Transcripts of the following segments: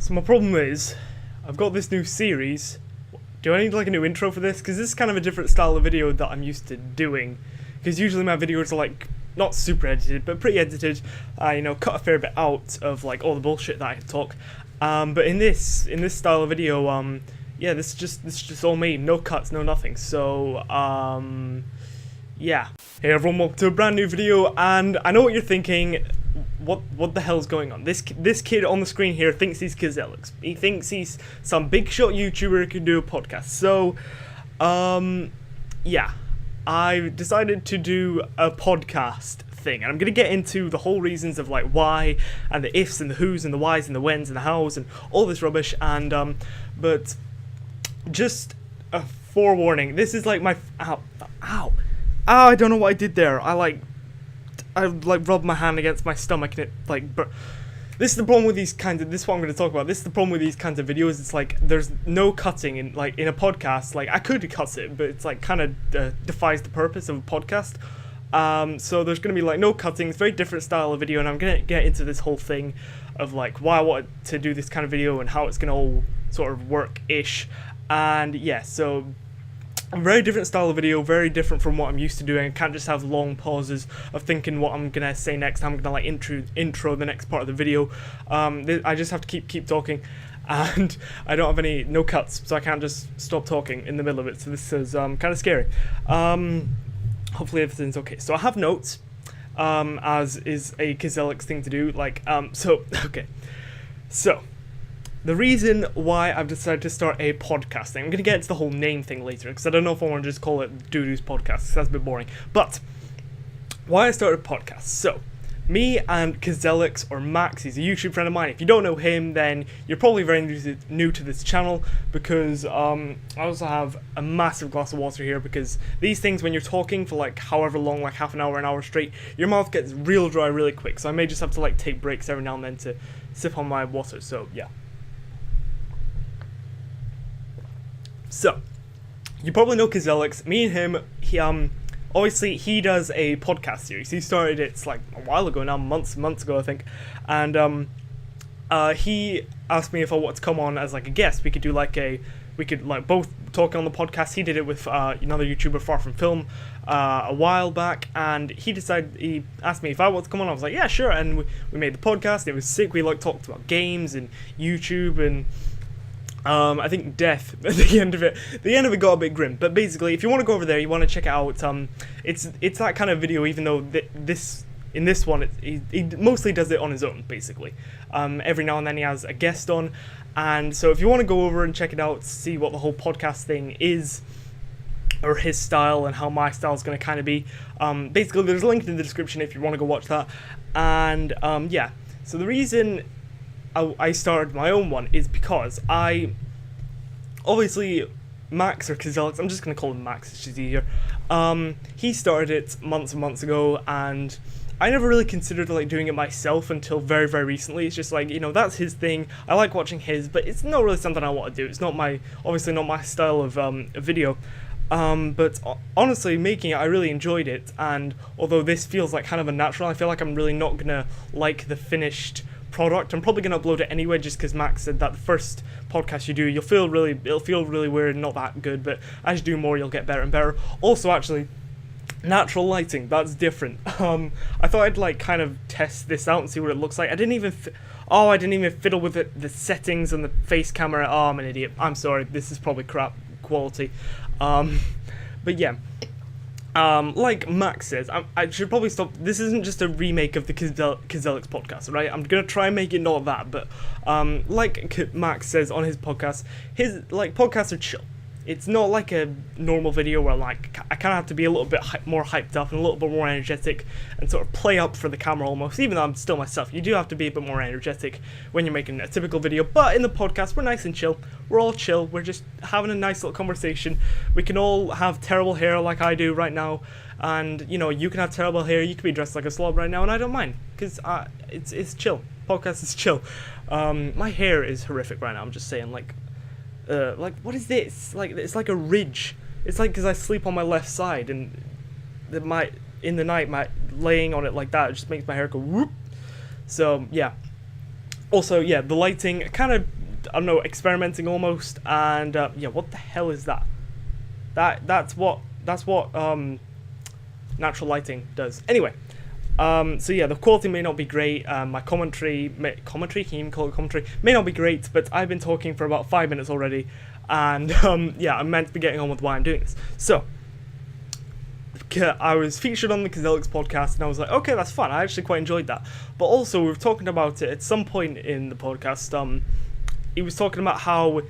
So my problem is, I've got this new series. Do I need like a new intro for this? Because this is kind of a different style of video that I'm used to doing. Because usually my videos are like, not super edited, but pretty edited. Cut a fair bit out of like all the bullshit that I talk. But in this style of video, yeah, this is just all me, no cuts, no nothing. So, yeah. Hey everyone, welcome to a brand new video, and I know what you're thinking. What the hell's going on? This kid on the screen here thinks he's Kazelix. He thinks he's some big shot YouTuber who can do a podcast. So, yeah, I decided to do a podcast thing, and I'm gonna get into the whole reasons of like why, and the ifs and the whos and the whys and the whens and the hows and all this rubbish. And but just a forewarning. This is like my ow, I don't know what I did there. I rubbed my hand against my stomach and it like this is the problem with these kinds of, this is what I'm going to talk about. This is the problem with these kinds of videos. It's like there's no cutting in a podcast. Like I could cut it, but it's like kind of defies the purpose of a podcast. So there's going to be like no cutting. It's a very different style of video, and I'm going to get into this whole thing of like why I wanted to do this kind of video and how it's going to all sort of work-ish. And yeah, so a very different style of video, very different from what I'm used to doing. I can't just have long pauses of thinking what I'm gonna say next. I'm gonna like intro the next part of the video. I just have to keep talking, and I don't have no cuts, so I can't just stop talking in the middle of it. So this is kind of scary. Hopefully everything's okay. So I have notes, as is a Kazelix thing to do. Okay, so. The reason why I've decided to start a podcast thing, I'm going to get into the whole name thing later, because I don't know if I want to just call it Doo-Doo's Podcast, because that's a bit boring. But, why I started a podcast. So, me and Kazelix, or Max, he's a YouTube friend of mine. If you don't know him, then you're probably very new to this channel, because I also have a massive glass of water here, because these things, when you're talking for like however long, like half an hour straight, your mouth gets real dry really quick, so I may just have to like take breaks every now and then to sip on my water, so yeah. So, you probably know Kazelix. Me and him, obviously he does a podcast series. He started it like a while ago now, months ago I think, and he asked me if I wanted to come on as like a guest. We could both talk on the podcast. He did it with another YouTuber, Far From Film, a while back, and he asked me if I wanted to come on. I was like, yeah, sure, and we made the podcast. It was sick. We talked about games and YouTube and I think death at the end of it. The end of it got a bit grim, but basically, if you want to go over there, you want to check it out. It's that kind of video. Even though in this one, he mostly does it on his own, basically. Every now and then he has a guest on, and so if you want to go over and check it out, see what the whole podcast thing is, or his style and how my style is going to kind of be. Basically, there's a link in the description if you want to go watch that. And yeah, so the reason I started my own one is because obviously Max, or Kazelix, I'm just going to call him Max, it's just easier. He started it months and months ago, and I never really considered like doing it myself until very, very recently. It's just like, that's his thing. I like watching his, but it's not really something I want to do. It's obviously not my style of video. But honestly, making it, I really enjoyed it, and although this feels like kind of unnatural, I feel like I'm really not going to like the finished product. I'm probably going to upload it anyway, just because Max said that the first podcast you do, it'll feel really weird and not that good, but as you do more, you'll get better and better. Also, actually, natural lighting, that's different. I thought I'd like kind of test this out and see what it looks like. I didn't even fiddle with the settings and the face camera. Oh, I'm an idiot. I'm sorry, this is probably crap quality. But yeah. Like Max says, I should probably stop. This isn't just a remake of the Kazelix podcast, right? I'm gonna try and make it not that, but like Max says on his podcast, his podcasts are chill. It's not like a normal video where I kind of have to be a little bit more hyped up and a little bit more energetic and sort of play up for the camera almost, even though I'm still myself. You do have to be a bit more energetic when you're making a typical video, but in the podcast, we're nice and chill. We're all chill. We're just having a nice little conversation. We can all have terrible hair like I do right now, and, you can have terrible hair, you can be dressed like a slob right now, and I don't mind, because it's chill. Podcast is chill. My hair is horrific right now, I'm just saying, what is this? It's like a ridge. It's like because I sleep on my left side, and in the night, laying on it like that, it just makes my hair go whoop. So yeah, Also, yeah, the lighting, kind of, I don't know, experimenting almost, and yeah, what the hell is that? That's what natural lighting does. Anyway, so yeah, the quality may not be great. My commentary, can you even call it commentary? May not be great, but I've been talking for about 5 minutes already, and yeah, I'm meant to be getting on with why I'm doing this. So, I was featured on the Kazelix podcast, and I was like, okay, that's fun. I actually quite enjoyed that. But also, we were talking about it at some point in the podcast. He was talking about how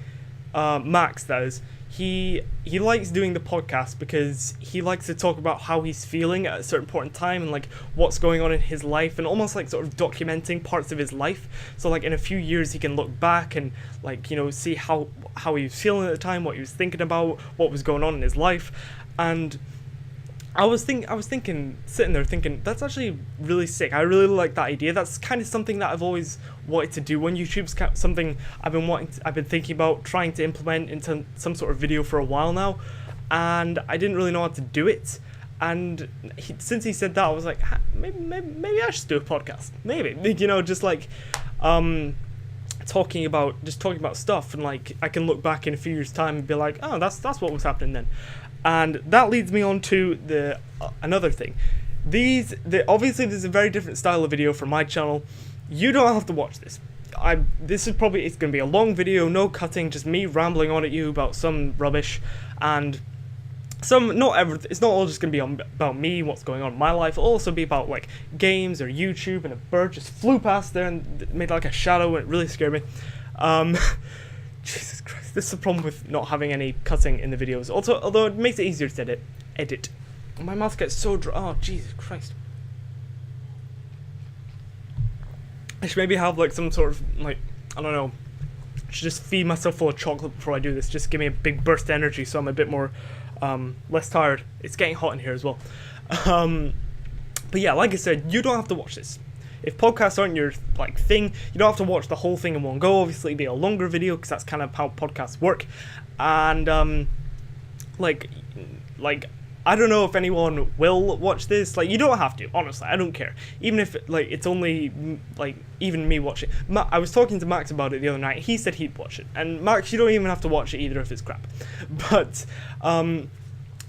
Max does. He likes doing the podcast because he likes to talk about how he's feeling at a certain point in time and like what's going on in his life, and almost like sort of documenting parts of his life. So like in a few years he can look back and like, you know, see how he was feeling at the time, what he was thinking about, what was going on in his life. And I was thinking, sitting there thinking, that's actually really sick. I really like that idea. That's kind of something that I've always wanted to do on YouTube's something I've been thinking about trying to implement into some sort of video for a while now, and I didn't really know how to do it. And since he said that, I was like, maybe I should do a podcast. Maybe, you know, just like talking about stuff, and like I can look back in a few years' time and be like, oh, that's what was happening then. And that leads me on to the another thing. Obviously there's a very different style of video from my channel. You don't have to watch this. It's going to be a long video, no cutting, just me rambling on at you about some rubbish, and it's not all just going to be about me, what's going on in my life. It'll also be about like games or YouTube, and a bird just flew past there and made like a shadow, and it really scared me. Jesus Christ, this is the problem with not having any cutting in the videos. Also, although it makes it easier to edit. My mouth gets so dry. Oh, Jesus Christ. I should maybe have like some sort of, like, I don't know, I should just feed myself full of chocolate before I do this. Just give me a big burst of energy so I'm a bit more, less tired. It's getting hot in here as well. But yeah, like I said, you don't have to watch this. If podcasts aren't your like thing, you don't have to watch the whole thing in one go. Obviously, it'd be a longer video because that's kind of how podcasts work. And like I don't know if anyone will watch this. Like, you don't have to. Honestly, I don't care. Even if like it's only like even me watching. I was talking to Max about it the other night. He said he'd watch it. And Max, you don't even have to watch it either if it's crap. But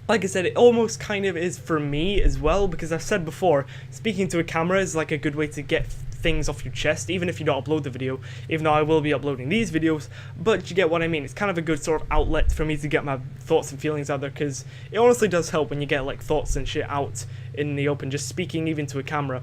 like I said, it almost kind of is for me as well, because I've said before, speaking to a camera is like a good way to get things off your chest, even if you don't upload the video, even though I will be uploading these videos, but you get what I mean. It's kind of a good sort of outlet for me to get my thoughts and feelings out there, because it honestly does help when you get like thoughts and shit out in the open, just speaking even to a camera.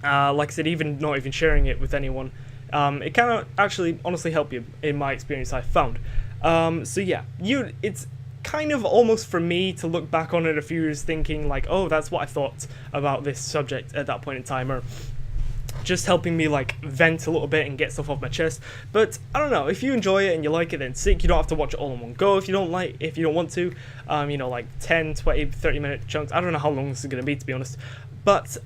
Like I said, even not even sharing it with anyone, it can actually honestly help you, in my experience I've found. So yeah, it's kind of almost for me to look back on it a few years thinking like, oh, that's what I thought about this subject at that point in time, or just helping me like vent a little bit and get stuff off my chest. But I don't know, if you enjoy it and you like it, then sick. You don't have to watch it all in one go if you don't want to, you know, like 10, 20, 30 minute chunks. I don't know how long this is going to be, to be honest, but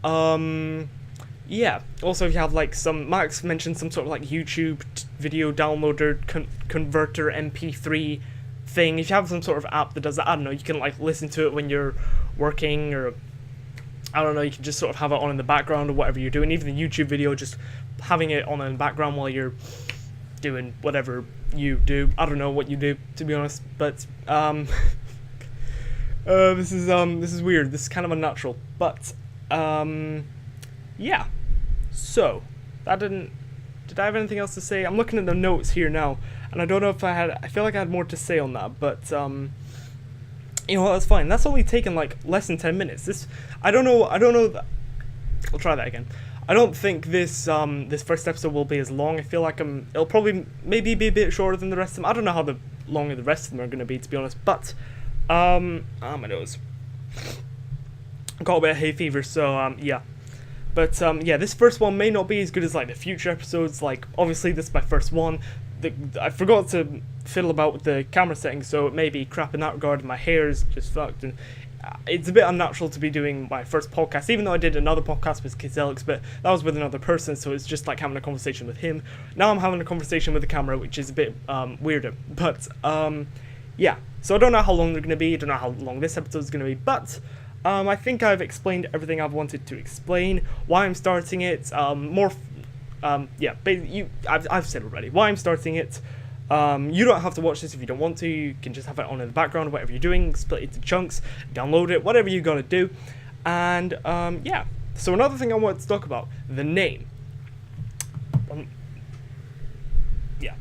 yeah. Also, if you have like Max mentioned some sort of like YouTube video downloader converter MP3 thing. If you have some sort of app that does that, I don't know, you can like listen to it when you're working, or I don't know, you can just sort of have it on in the background or whatever you're doing. Even the YouTube video, just having it on in the background while you're doing whatever you do. I don't know what you do, to be honest, but this is weird. This is kind of unnatural, but yeah. So did I have anything else to say? I'm looking at the notes here now, and I don't know if I feel like I had more to say on that, but you know what, that's fine. That's only taken like less than 10 minutes. I don't know that. I'll try that again. I don't think this first episode will be as long. I feel like it'll probably maybe be a bit shorter than the rest of them. I don't know how long the rest of them are going to be, to be honest, but my nose. Got a bit of hay fever, so yeah. But yeah, this first one may not be as good as like the future episodes. Like, obviously this is my first one. I forgot to fiddle about with the camera settings, so it may be crap in that regard. My hair is just fucked, and it's a bit unnatural to be doing my first podcast, even though I did another podcast with Kazelix, but that was with another person, so it's just like having a conversation with him. Now I'm having a conversation with the camera, which is a bit weirder. But yeah, so I don't know how long they're going to be. I don't know how long this episode is going to be, but I think I've explained everything I've wanted to explain, why I'm starting it, more I've said already why I'm starting it. You don't have to watch this if you don't want to. You can just have it on in the background, whatever you're doing, split it into chunks, download it, whatever you gotta do. And yeah. So another thing I wanted to talk about, the name. Yeah.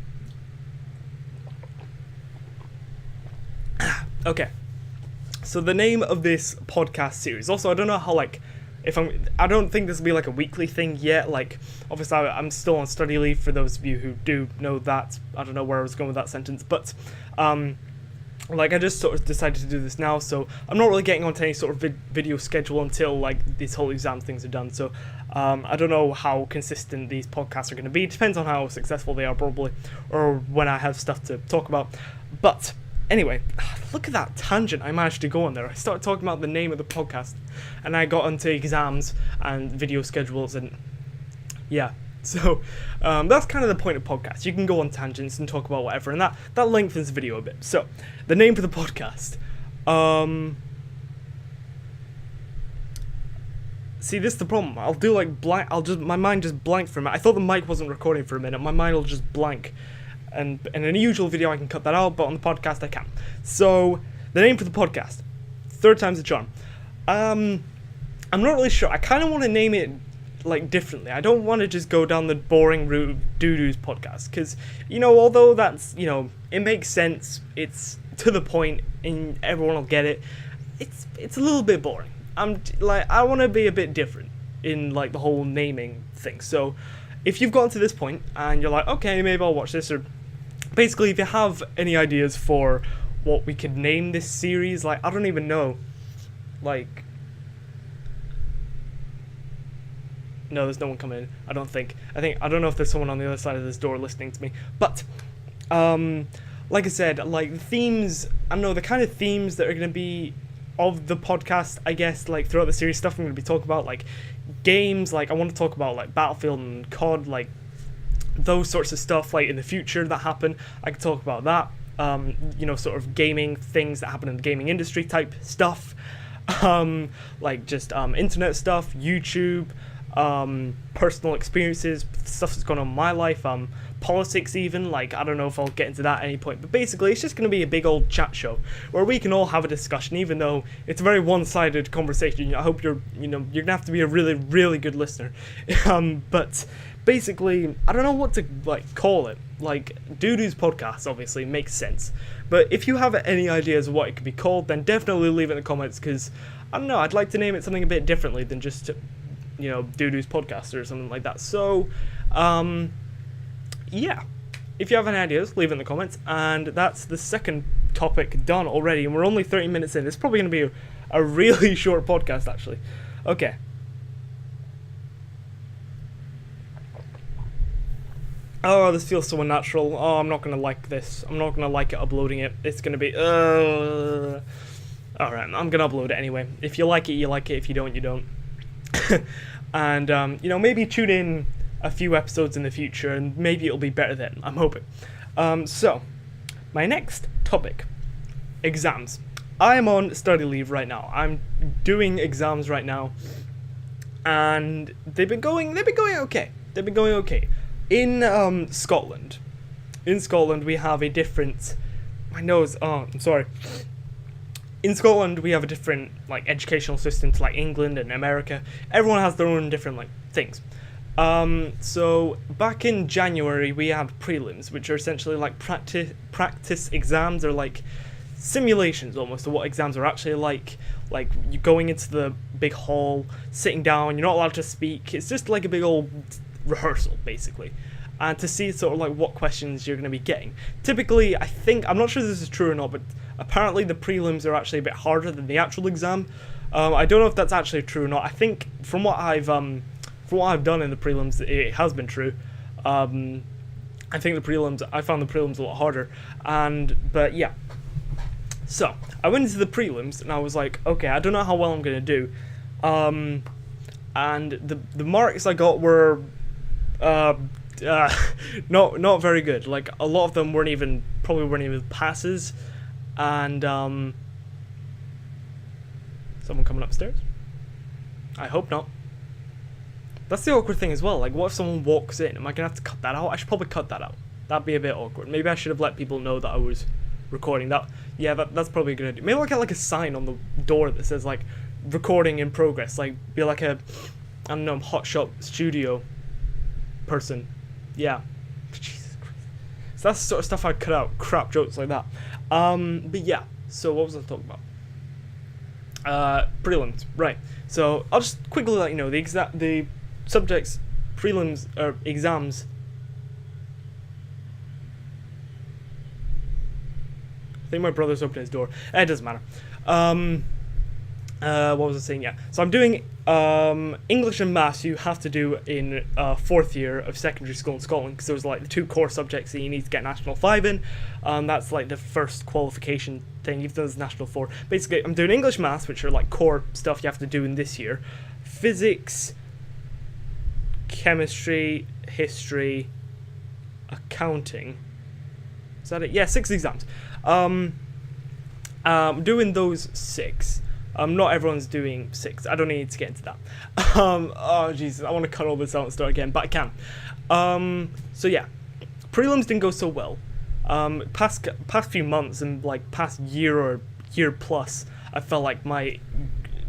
Okay. So the name of this podcast series. Also, I don't know how, like, I don't think this will be like a weekly thing yet. Like, obviously I'm still on study leave for those of you who do know that. I don't know where I was going with that sentence, but like, I just sort of decided to do this now, so I'm not really getting onto any sort of video schedule until, like, these whole exam things are done. So I don't know how consistent these podcasts are going to be. It depends on how successful they are, probably, or when I have stuff to talk about. But anyway, look at that tangent I managed to go on there. I started talking about the name of the podcast, and I got onto exams and video schedules, and yeah. So that's kind of the point of podcasts. You can go on tangents and talk about whatever, and that lengthens the video a bit. So the name for the podcast. See, this is the problem. I'll do like blank. My mind just blank for a minute. I thought the mic wasn't recording for a minute. My mind will just blank. And in a usual video I can cut that out, but on the podcast I can't. So the name for the podcast, third time's the charm. I'm not really sure. I kind of want to name it like differently. I don't want to just go down the boring route of Doo-Doo's podcast, because, you know, although that's, you know, it makes sense, it's to the point, and everyone will get it, it's a little bit boring. I want to be a bit different in, like, the whole naming thing. So if you've gotten to this point and you're like, okay, maybe I'll watch this, or basically if you have any ideas for what we could name this series, like, I don't even know, like, no, there's no one coming in, I don't know if there's someone on the other side of this door listening to me, but like I said, like, the themes, I don't know, the kind of themes that are going to be of the podcast, I guess, like, throughout the series, stuff I'm going to be talking about, like, games, like, I want to talk about, like, Battlefield and COD, like, those sorts of stuff, like, in the future that happen. I could talk about that, you know, sort of gaming things that happen in the gaming industry type stuff, like, just, internet stuff, YouTube, personal experiences, stuff that's going on in my life, politics even, like, I don't know if I'll get into that at any point, but basically it's just going to be a big old chat show where we can all have a discussion, even though it's a very one-sided conversation. I hope you're gonna have to be a really, really good listener, but basically, I don't know what to, like, call it. Like, Doo-Doo's podcast obviously makes sense, but if you have any ideas of what it could be called, then definitely leave it in the comments, because, I don't know, I'd like to name it something a bit differently than just, you know, Doo-Doo's podcast or something like that. So, yeah, if you have any ideas, leave it in the comments. And that's the second topic done already, and we're only 30 minutes in. It's probably going to be a really short podcast, actually. Okay. Oh, this feels so unnatural. Oh, I'm not going to like this. I'm not going to like it uploading it. It's going to be... Alright, I'm going to upload it anyway. If you like it, you like it. If you don't, you don't. And, you know, maybe tune in a few episodes in the future, and maybe it'll be better then. I'm hoping. So, my next topic. Exams. I am on study leave right now. I'm doing exams right now. And they've been going okay. They've been going okay. In Scotland. In Scotland, we have a different... My nose... Oh, I'm sorry. In Scotland, we have a different, like, educational system to, like, England and America. Everyone has their own different, like, things. So, back in January, we had prelims, which are essentially, like, practice exams, or, like, simulations, almost, of what exams are actually like. Like, you're going into the big hall, sitting down, you're not allowed to speak. It's just, like, a big old rehearsal, basically. And to see sort of, like, what questions you're going to be getting. Typically, I'm not sure this is true or not, but apparently the prelims are actually a bit harder than the actual exam. I don't know if that's actually true or not. I think from what I've done in the prelims, it has been true. I think I found the prelims a lot harder. But yeah. So, I went into the prelims and I was like, okay, I don't know how well I'm going to do. And the marks I got were not very good. Like, a lot of them probably weren't even passes. And someone coming upstairs? I hope not. That's the awkward thing as well. Like, what if someone walks in? Am I gonna have to cut that out? I should probably cut that out. That'd be a bit awkward. Maybe I should have let people know that I was recording that. Yeah, that's probably a good idea. Maybe I'll get like a sign on the door that says like recording in progress. Like, be like a, I don't know, hot shop studio person. Yeah. Jesus Christ. So that's the sort of stuff I'd cut out. Crap jokes like that. But yeah. So what was I talking about? Prelims. Right. So I'll just quickly let you know the subjects, prelims or exams. I think my brother's opened his door. It doesn't matter. What was I saying? Yeah. So I'm doing English and Maths. You have to do in 4th year of secondary school in Scotland, because those are like the 2 core subjects that you need to get National 5 in. That's like the first qualification thing. You've done as National 4. Basically, I'm doing English, Maths, which are like core stuff you have to do in this year. Physics, chemistry, history, accounting. Is that it? Yeah, 6 exams. Doing those 6. Not everyone's doing 6. I don't need to get into that. Oh Jesus, I want to cut all this out and start again, but I can. So yeah, prelims didn't go so well. Past few months and like past year or year plus, I felt like my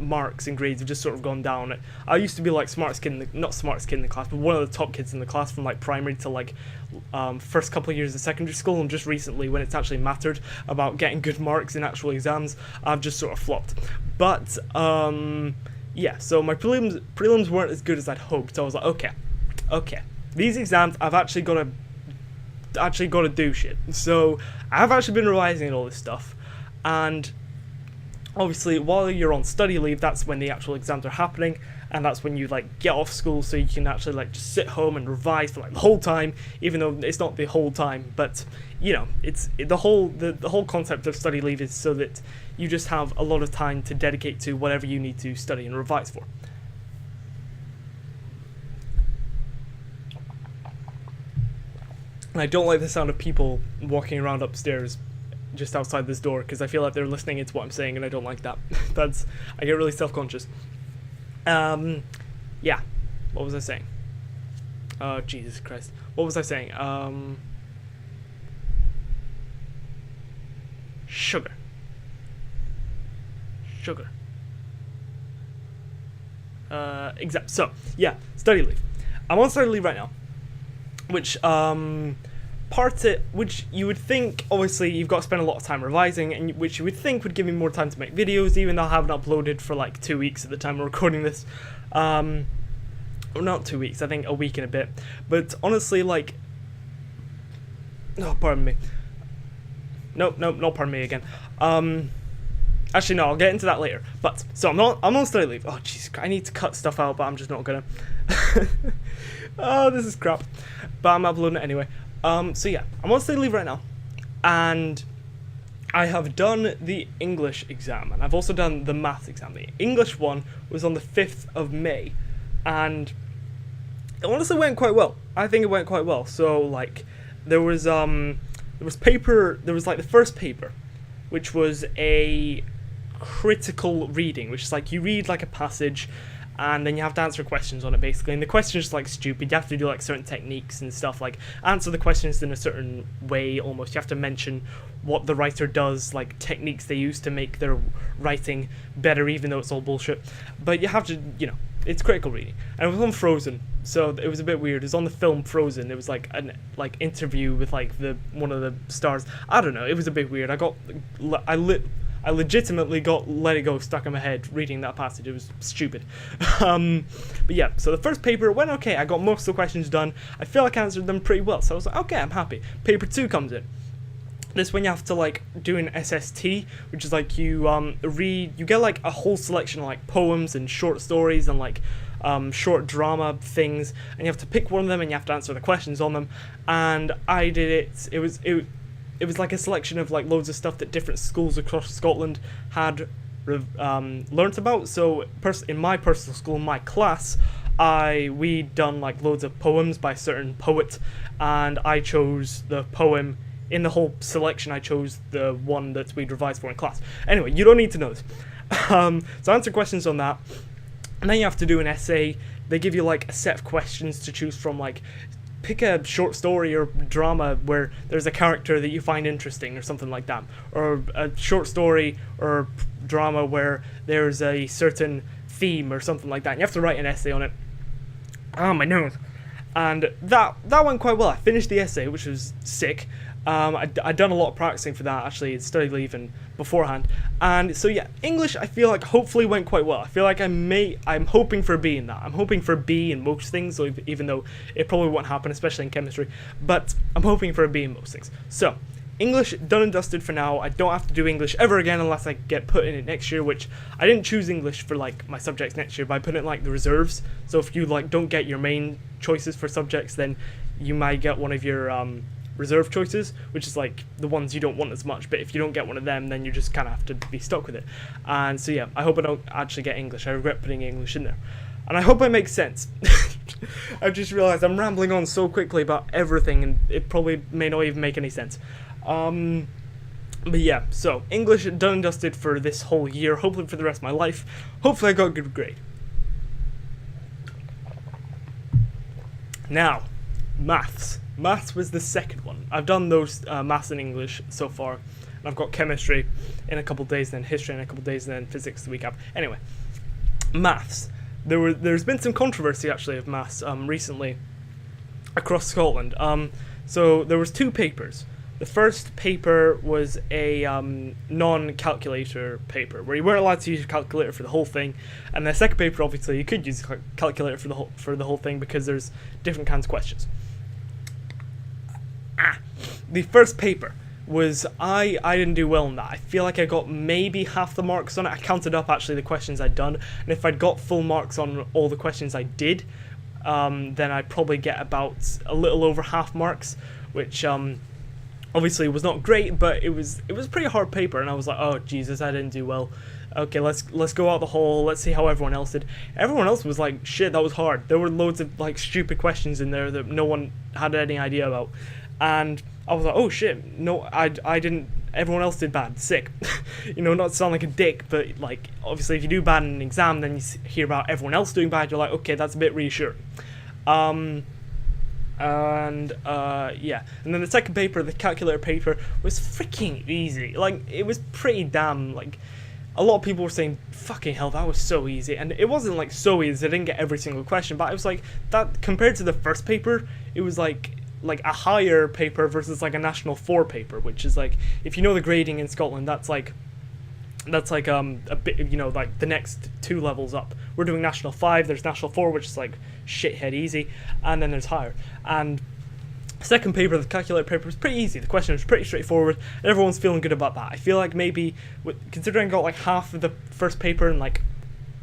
marks and grades have just sort of gone down. I used to be like not smartest kid in the class, but one of the top kids in the class from like primary to like first couple of years of secondary school, and just recently when it's actually mattered about getting good marks in actual exams, I've just sort of flopped. But yeah, so my prelims weren't as good as I'd hoped. So I was like, okay, these exams I've actually got to do shit. So I've actually been revising all this stuff, and obviously, while you're on study leave, that's when the actual exams are happening, and that's when you like get off school, so you can actually like just sit home and revise for like the whole time, even though it's not the whole time. But you know, the whole concept of study leave is so that you just have a lot of time to dedicate to whatever you need to study and revise for. And I don't like the sound of people walking around upstairs just outside this door, because I feel like they're listening into what I'm saying, and I don't like that. I get really self-conscious. Yeah, what was I saying? Oh, Jesus Christ. What was I saying? Sugar. Exam. So, yeah, study leave. I'm on study leave right now, which, which you would think, obviously, you've got to spend a lot of time revising, and which you would think would give me more time to make videos, even though I haven't uploaded for like 2 weeks at the time of recording this. Well, not 2 weeks, I think a week and a bit. But honestly, like, oh, pardon me. Nope, not pardon me again. Actually, no, I'll get into that later. But so I'm on study leave. Oh, jeez, I need to cut stuff out, but I'm just not gonna. Oh, this is crap. But I'm uploading it anyway. So yeah, I'm on study leave right now, and I have done the English exam, and I've also done the maths exam. The English one was on the 5th of May, and it honestly went quite well. I think it went quite well. So like, there was like the first paper, which was a critical reading, which is like you read like a passage, and then you have to answer questions on it, basically. And the questions are like stupid. You have to do like certain techniques and stuff, like answer the questions in a certain way almost. You have to mention what the writer does, like techniques they use to make their writing better, even though it's all bullshit. But you have to, you know, it's critical reading. And it was on Frozen, so it was a bit weird. It was on the film Frozen. It was like an interview with like one of the stars. I don't know. It was a bit weird. I legitimately got Let It Go stuck in my head reading that passage. It was stupid. But yeah, so the first paper went okay. I got most of the questions done. I feel like I answered them pretty well. So I was like, okay, I'm happy. Paper 2 comes in. This when you have to like do an SST, which is like you get like a whole selection of like poems and short stories and like short drama things, and you have to pick one of them and you have to answer the questions on them. And I did it. It was like a selection of like loads of stuff that different schools across Scotland had learnt about. So in my personal school, in my class, we'd done like loads of poems by a certain poet, and I chose the poem. In the whole selection, I chose the one that we'd revised for in class. Anyway, you don't need to know this. So answer questions on that, and then you have to do an essay they give you like a set of questions to choose from, like pick a short story or drama where there's a character that you find interesting or something like that, or a short story or drama where there's a certain theme or something like that, and you have to write an essay on it. Oh, my nose. And that went quite well. I finished the essay, which was sick. I'd done a lot of practicing for that, actually, in study leave and beforehand. And so, yeah, English, I feel like, hopefully went quite well. I feel like I'm hoping for a B in that. I'm hoping for a B in most things, so even though it probably won't happen, especially in chemistry. But I'm hoping for a B in most things. So, English, done and dusted for now. I don't have to do English ever again unless I get put in it next year, which I didn't choose English for, like, my subjects next year, but I put it in, like, the reserves. So if you, like, don't get your main choices for subjects, then you might get one of your, reserve choices, which is, like, the ones you don't want as much, but if you don't get one of them, then you just kind of have to be stuck with it. And so, yeah, I hope I don't actually get English. I regret putting English in there. And I hope I make sense. I've just realised I'm rambling on so quickly about everything, and it probably may not even make any sense. But yeah, so English done and dusted for this whole year, hopefully for the rest of my life. Hopefully I got a good grade. Now, maths. Maths was the second one. I've done those maths and English so far, and I've got chemistry in a couple of days, then history in a couple of days, and then physics the week after. Anyway, maths. There's been some controversy actually of maths recently across Scotland. So there was 2 papers. The first paper was a non-calculator paper, where you weren't allowed to use your calculator for the whole thing, and the second paper, obviously, you could use a calculator for the whole thing because there's different kinds of questions. The first paper was I didn't do well on that. I feel like I got maybe half the marks on it. I counted up actually the questions I'd done, and if I'd got full marks on all the questions I did, then I'd probably get about a little over half marks, which obviously was not great, but it was a pretty hard paper, and I was like, oh Jesus, I didn't do well. Okay, let's go out the hole. Let's see how everyone else did. Everyone else was like, shit, that was hard. There were loads of like stupid questions in there that no one had any idea about, and I was like, oh shit, no, I didn't. Everyone else did bad. Sick. You know, not to sound like a dick, but like obviously if you do bad in an exam, then you hear about everyone else doing bad. You're like, okay, that's a bit reassuring. Yeah, and then the second paper, the calculator paper, was freaking easy. Like, it was pretty damn, like, a lot of people were saying, fucking hell, that was so easy, and it wasn't, like, so easy, I didn't get every single question, but it was, like, that, compared to the first paper, it was, like a higher paper versus, like, a National 4 paper, which is, like, if you know the grading in Scotland, that's, like, a bit, you know, like the next 2 levels up. We're doing National 5, there's National 4, which is like shithead easy, and then there's higher. And second paper, the calculator paper, was pretty easy. The question was pretty straightforward, and everyone's feeling good about that. I feel like maybe, considering I got like half of the first paper, and like,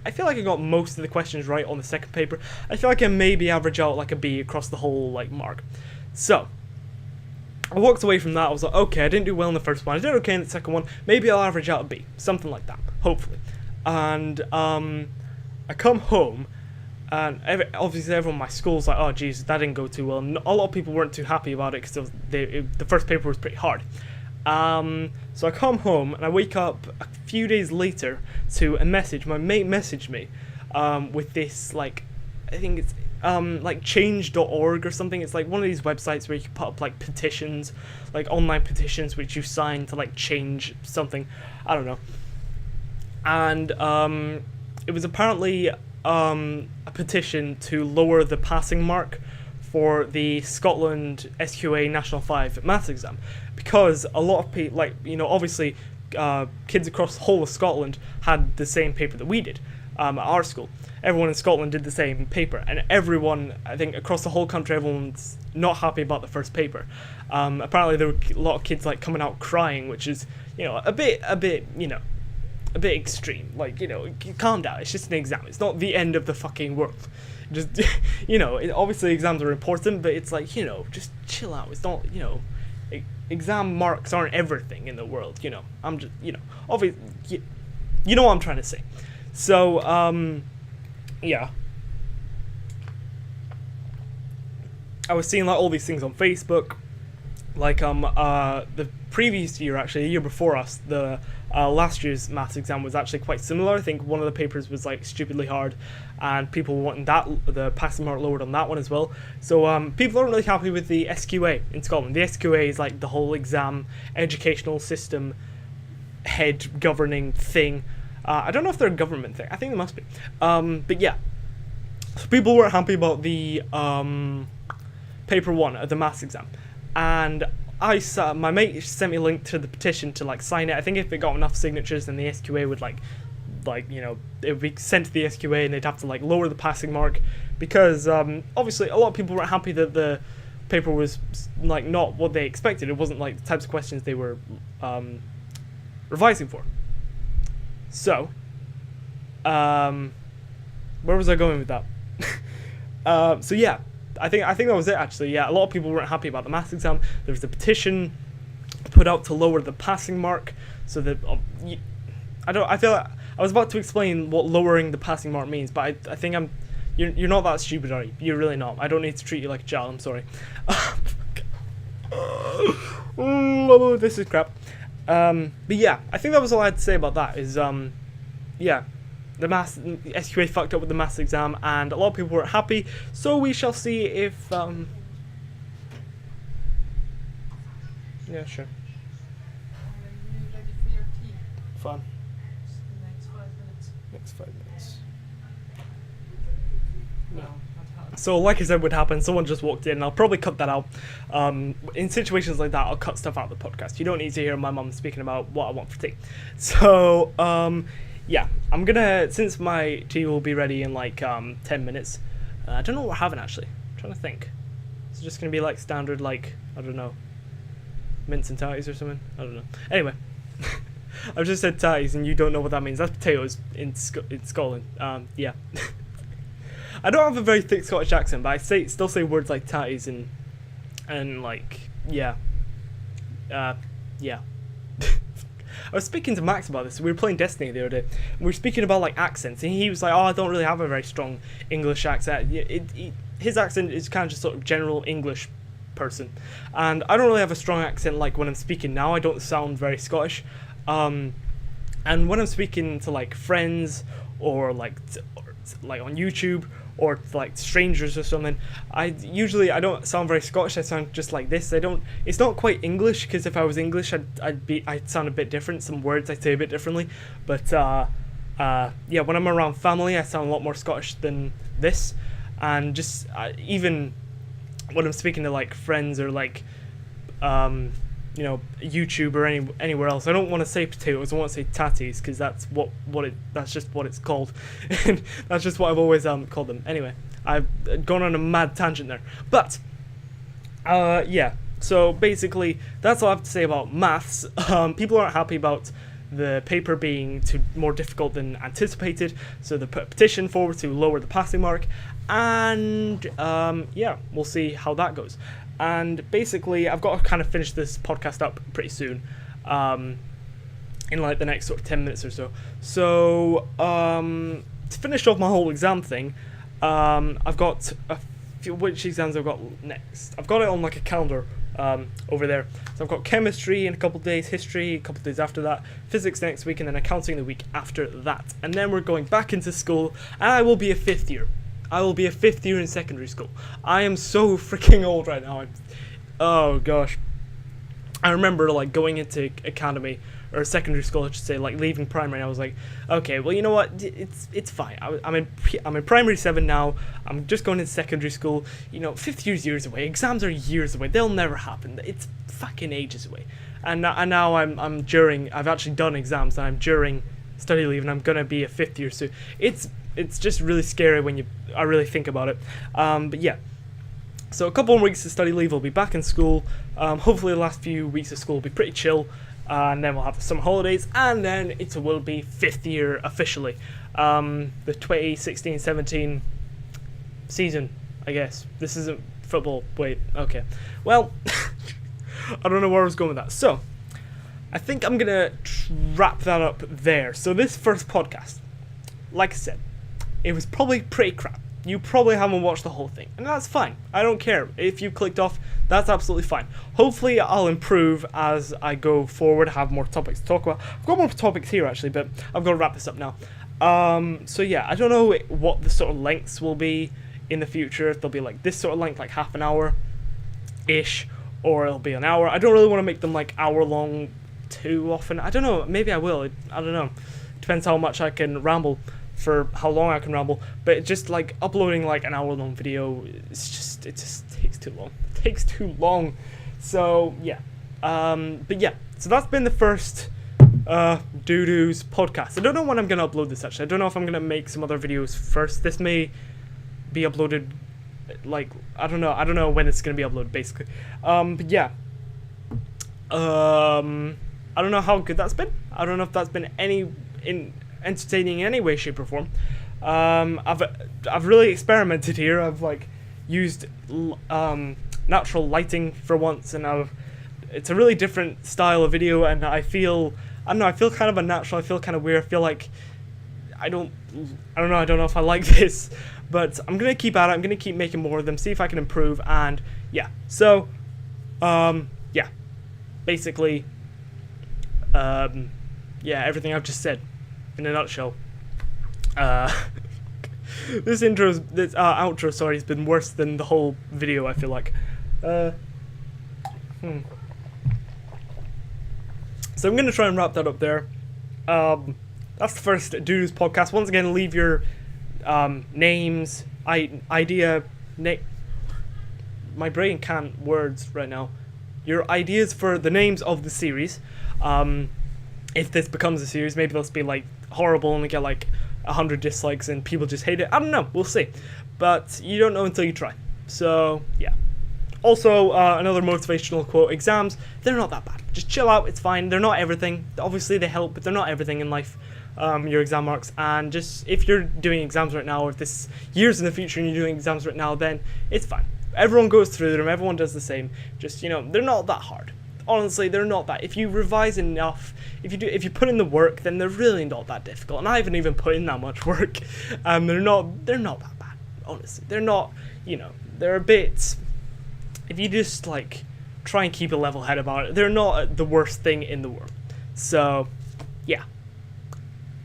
I feel like I got most of the questions right on the second paper, I feel like I maybe average out like a B across the whole like mark. So, I walked away from that, I was like, okay, I didn't do well in the first one, I did okay in the second one, maybe I'll average out a B, something like that, hopefully. And, I come home, and obviously everyone in my school's like, oh Jesus, that didn't go too well, and a lot of people weren't too happy about it, because the first paper was pretty hard. So I come home, and I wake up a few days later to a message. My mate messaged me, with this, like, I think it's, like change.org or something. It's like one of these websites where you can put up like petitions, like online petitions which you sign to like change something, I don't know. And it was apparently a petition to lower the passing mark for the Scotland SQA National 5 maths exam, because a lot of people, like, you know, obviously kids across the whole of Scotland had the same paper that we did at our school. Everyone in Scotland did the same paper, and everyone, I think, across the whole country, everyone's not happy about the first paper. Apparently there were a lot of kids, like, coming out crying, which is, you know, a bit, you know, a bit extreme. Like, you know, calm down, it's just an exam, it's not the end of the fucking world. Just, you know, obviously exams are important, but it's like, you know, just chill out, it's not, you know, exam marks aren't everything in the world, you know, I'm just, you know, obviously, you know what I'm trying to say. So, yeah, I was seeing like all these things on Facebook, The previous year, actually, the year before us, the last year's maths exam was actually quite similar. I think one of the papers was like stupidly hard, and people wanting the passing mark lowered on that one as well. So people aren't really happy with the SQA in Scotland. The SQA is like the whole exam educational system head governing thing. I don't know if they're a government thing. I think they must be. But yeah, so people weren't happy about the paper 1 of the maths exam, and my mate sent me a link to the petition to like sign it. I think if it got enough signatures, then the SQA would like it would be sent to the SQA, and they'd have to like lower the passing mark, because obviously a lot of people weren't happy that the paper was like not what they expected. It wasn't like the types of questions they were revising for. So where was I going with that? So yeah, I think that was it actually. Yeah, a lot of people weren't happy about the maths exam. There was a petition put out to lower the passing mark, so that I feel like I was about to explain what lowering the passing mark means, but I think you're not that stupid, are you? You're really not. I don't need to treat you like a child. I'm sorry. This is crap. But yeah, I think that was all I had to say about that. Is yeah. The SQA fucked up with the maths exam, and a lot of people weren't happy, so we shall see if yeah, sure. Are you ready for your tea? Fun. The next 5 minutes. Next 5 minutes. No, not hard. So like I said would happen, someone just walked in, and I'll probably cut that out. In situations like that, I'll cut stuff out of the podcast. You don't need to hear my mum speaking about what I want for tea. So yeah, I'm gonna, since my tea will be ready in like 10 minutes. I don't know what we're having actually. I'm trying to think. It's just gonna be like standard, like, I don't know, mince and tatties or something. I don't know. Anyway, I've just said tatties, and you don't know what that means. That's potatoes in Scotland. Yeah. I don't have a very thick Scottish accent, but I still say words like tatties and like yeah. Yeah. I was speaking to Max about this. We were playing Destiny the other day, and we were speaking about like accents, and he was like, "Oh, I don't really have a very strong English accent." His accent is kind of just sort of general English person, and I don't really have a strong accent. Like when I'm speaking now, I don't sound very Scottish, and when I'm speaking to like friends or like on YouTube or like strangers or something, I don't sound very Scottish. I sound just like this. It's not quite English, because if I was English, I'd sound a bit different. Some words I say a bit differently, but yeah, when I'm around family, I sound a lot more Scottish than this, and just even when I'm speaking to like friends or like YouTube or anywhere else, I don't want to say potatoes. I want to say tatties, because that's that's just what it's called, and that's just what I've always called them. Anyway, I've gone on a mad tangent there, but yeah. So basically, that's all I have to say about maths. People aren't happy about the paper being more difficult than anticipated, so they put a petition forward to lower the passing mark, and yeah, we'll see how that goes. And basically, I've got to kind of finish this podcast up pretty soon, in like the next sort of 10 minutes or so. So to finish off my whole exam thing, I've got which exams I've got next. I've got it on like a calendar over there. So I've got chemistry in a couple of days, history a couple of days after that, physics next week, and then accounting the week after that. And then we're going back into school, and I will be a 5th year. I will be a 5th year in secondary school. I am so freaking old right now. Oh gosh. I remember like going into academy, or secondary school I should say, like leaving primary, I was like, okay, well, you know what, it's fine. I'm in primary 7 now. I'm just going into secondary school. 5th year's years away. Exams are years away. They'll never happen. It's fucking ages away. And now I've actually done exams, and I'm during study leave, and I'm gonna be a 5th year soon. It's just really scary when I really think about it. But yeah, so a couple of weeks of study leave, I'll be back in school. Hopefully the last few weeks of school will be pretty chill, and then we'll have the summer holidays, and then it will be 5th year officially. The 2016-17 season, I guess. This isn't football. Wait, okay. Well, I don't know where I was going with that. So, I think I'm going to wrap that up there. So this first podcast, like I said, it was probably pretty crap. you probably haven't watched the whole thing, and that's fine. I don't care if you clicked off. That's absolutely fine. Hopefully I'll improve as I go forward, have more topics to talk about. I've got more topics here actually, but I've got to wrap this up now. So yeah, I don't know what the sort of lengths will be in the future. If they'll be like this sort of length, like half an hour ish, or it'll be an hour. I don't really want to make them like hour long too often. I don't know, maybe I will. I don't know. Depends how much I can ramble, for how long I can ramble. But just like uploading like an hour long video, it just takes too long. It takes too long. So yeah. But yeah, so that's been the first Doo-Doo's podcast. I don't know when I'm gonna upload this actually. I don't know if I'm gonna make some other videos first. This may be uploaded like I don't know when it's gonna be uploaded basically. But yeah. I don't know how good that's been. I don't know if that's been entertaining in any way, shape, or form. I've really experimented here. I've like used natural lighting for once, and it's a really different style of video, and I feel kind of unnatural. I feel kind of weird. I feel like I don't know if I like this, but I'm gonna keep at it. I'm gonna keep making more of them, see if I can improve, and yeah. So, yeah, basically, yeah, everything I've just said in a nutshell. This outro, sorry, has been worse than the whole video, I feel like. So I'm going to try and wrap that up there. That's the first Doo-Doo's podcast. Once again, leave your names, my brain can't words right now. Your ideas for the names of the series. If this becomes a series, maybe they'll be like horrible and get like 100 dislikes and people just hate it. I don't know, we'll see. But you don't know until you try. So yeah. Also, another motivational quote: exams, they're not that bad. Just chill out, it's fine. They're not everything. Obviously they help, but they're not everything in life. Your exam marks, and just if you're doing exams right now, or if this year's in the future and you're doing exams right now, then it's fine. Everyone goes through them, everyone does the same. Just, they're not that hard. Honestly, they're not that. If you revise enough, if you put in the work, then they're really not that difficult. And I haven't even put in that much work. They're not that bad. Honestly, they're not. They're a bit. If you just like try and keep a level head about it, they're not the worst thing in the world. So, yeah.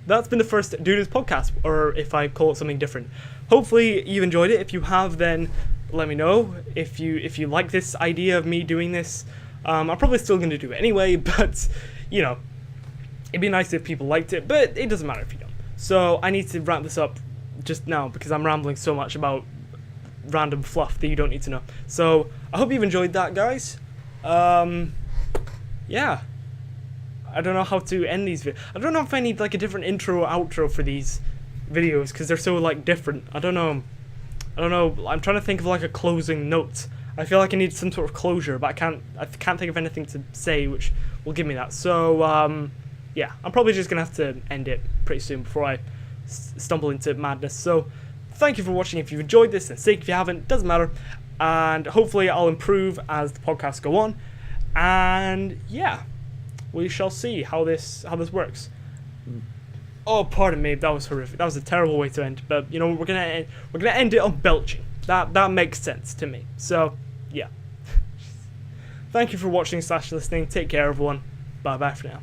That's been the first Doo-Doo's podcast, or if I call it something different. Hopefully you enjoyed it. If you have, then let me know. If you like this idea of me doing this. I'm probably still going to do it anyway, but, it'd be nice if people liked it, but it doesn't matter if you don't. So I need to wrap this up just now because I'm rambling so much about random fluff that you don't need to know. So I hope you've enjoyed that, guys. Yeah. I don't know how to end these videos. I don't know if I need like a different intro or outro for these videos because they're so like different. I don't know. I'm trying to think of like a closing note. I feel like I need some sort of closure, but I can't think of anything to say which will give me that. So, yeah, I'm probably just going to have to end it pretty soon before I stumble into madness. So, thank you for watching. If you've enjoyed this, and if you haven't, doesn't matter. And hopefully I'll improve as the podcasts go on. And, yeah, we shall see how this works. Oh, pardon me, that was horrific. That was a terrible way to end. But, we're gonna end it on belching. That makes sense to me. So, yeah. Thank you for watching / listening. Take care, everyone. Bye-bye for now.